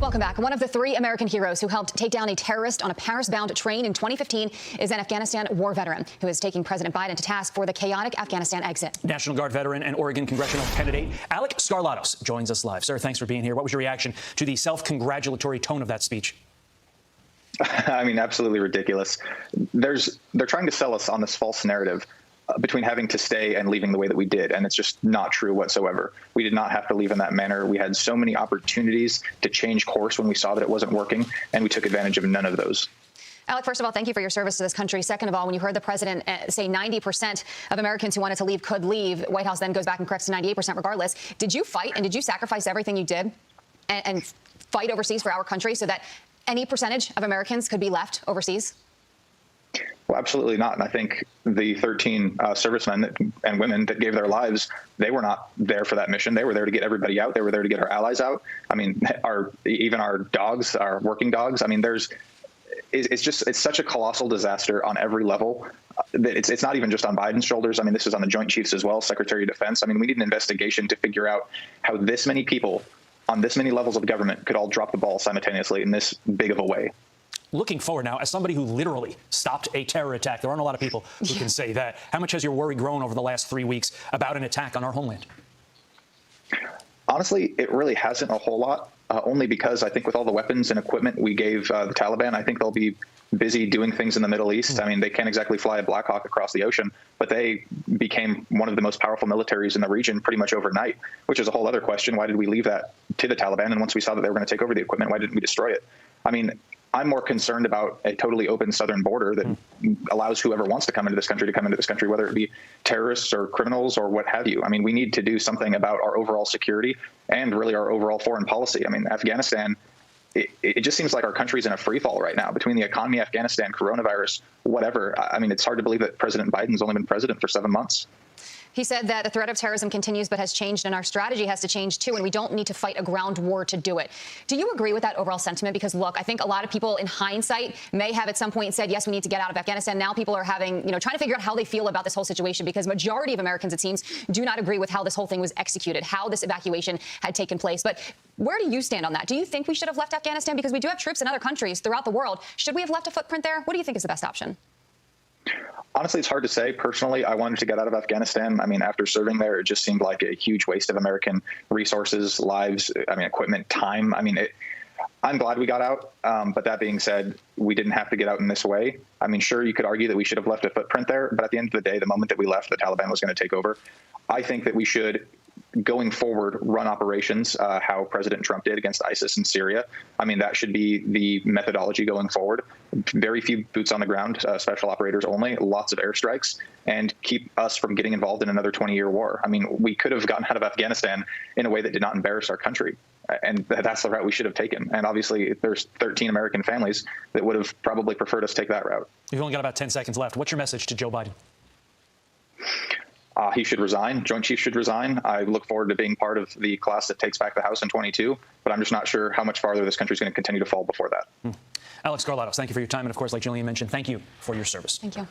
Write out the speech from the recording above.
Welcome back. One of the three American heroes who helped take down a terrorist on a Paris-bound train in 2015 is an Afghanistan war veteran who is taking President Biden to task for the chaotic Afghanistan exit. National Guard veteran and Oregon congressional candidate Alex Skarlatos joins us live. Sir, thanks for being here. What was your reaction to the self-congratulatory tone of that speech? I mean, absolutely ridiculous. They're trying to sell us on this false narrative between having to stay and leaving the way that we did. And it's just not true whatsoever. We did not have to leave in that manner. We had so many opportunities to change course when we saw that it wasn't working, and we took advantage of none of those. Alec, first of all, thank you for your service to this country. Second of all, when you heard the president say 90% of Americans who wanted to leave could leave, White House then goes back and corrects to 98% regardless. Did you fight and did you sacrifice everything you did and fight overseas for our country so that any percentage of Americans could be left overseas? Well, absolutely not. And I think the 13 servicemen and women that gave their lives, they were not there for that mission. They were there to get everybody out. They were there to get our allies out. I mean, even our dogs, our working dogs. I mean, it's such a colossal disaster on every level. It's not even just on Biden's shoulders. I mean, this is on the Joint Chiefs as well, Secretary of Defense. I mean, we need an investigation to figure out how this many people on this many levels of government could all drop the ball simultaneously in this big of a way. Looking forward now, as somebody who literally stopped a terror attack, there aren't a lot of people who can say that. How much has your worry grown over the last 3 weeks about an attack on our homeland? Honestly, it really hasn't a whole lot, only because I think with all the weapons and equipment we gave the Taliban, I think they'll be busy doing things in the Middle East. I mean, they can't exactly fly a Black Hawk across the ocean, but they became one of the most powerful militaries in the region pretty much overnight, which is a whole other question. Why did we leave that to the Taliban? And once we saw that they were going to take over the equipment, why didn't we destroy it? I mean, I'm more concerned about a totally open southern border that allows whoever wants to come into this country to come into this country, whether it be terrorists or criminals or what have you. I mean, we need to do something about our overall security and really our overall foreign policy. I mean, Afghanistan, it just seems like our country's in a free fall right now between the economy, Afghanistan, coronavirus, whatever. I mean, it's hard to believe that President Biden's only been president for 7 months. He said that the threat of terrorism continues but has changed, and our strategy has to change, too, and we don't need to fight a ground war to do it. Do you agree with that overall sentiment? Because, look, I think a lot of people in hindsight may have at some point said, yes, we need to get out of Afghanistan. Now people are having, trying to figure out how they feel about this whole situation, because majority of Americans, it seems, do not agree with how this whole thing was executed, how this evacuation had taken place. But where do you stand on that? Do you think we should have left Afghanistan? Because we do have troops in other countries throughout the world. Should we have left a footprint there? What do you think is the best option? Honestly, it's hard to say. Personally, I wanted to get out of Afghanistan. I mean, after serving there, it just seemed like a huge waste of American resources, lives, equipment, time. I mean, I'm glad we got out. But that being said, we didn't have to get out in this way. I mean, sure, you could argue that we should have left a footprint there. But at the end of the day, the moment that we left, the Taliban was going to take over. I think that we should, going forward, run operations how President Trump did against ISIS in Syria. I mean, that should be the methodology going forward. Very few boots on the ground, special operators only, lots of airstrikes, and keep us from getting involved in another 20-year war. I mean, we could have gotten out of Afghanistan in a way that did not embarrass our country. And that's the route we should have taken. And obviously, there's 13 American families that would have probably preferred us take that route. You've only got about 10 seconds left. What's your message to Joe Biden? He should resign. Joint Chiefs should resign. I look forward to being part of the class that takes back the House in 22, but I'm just not sure how much farther this country is going to continue to fall before that. Alex Skarlatos, thank you for your time. And of course, like Julian mentioned, thank you for your service. Thank you.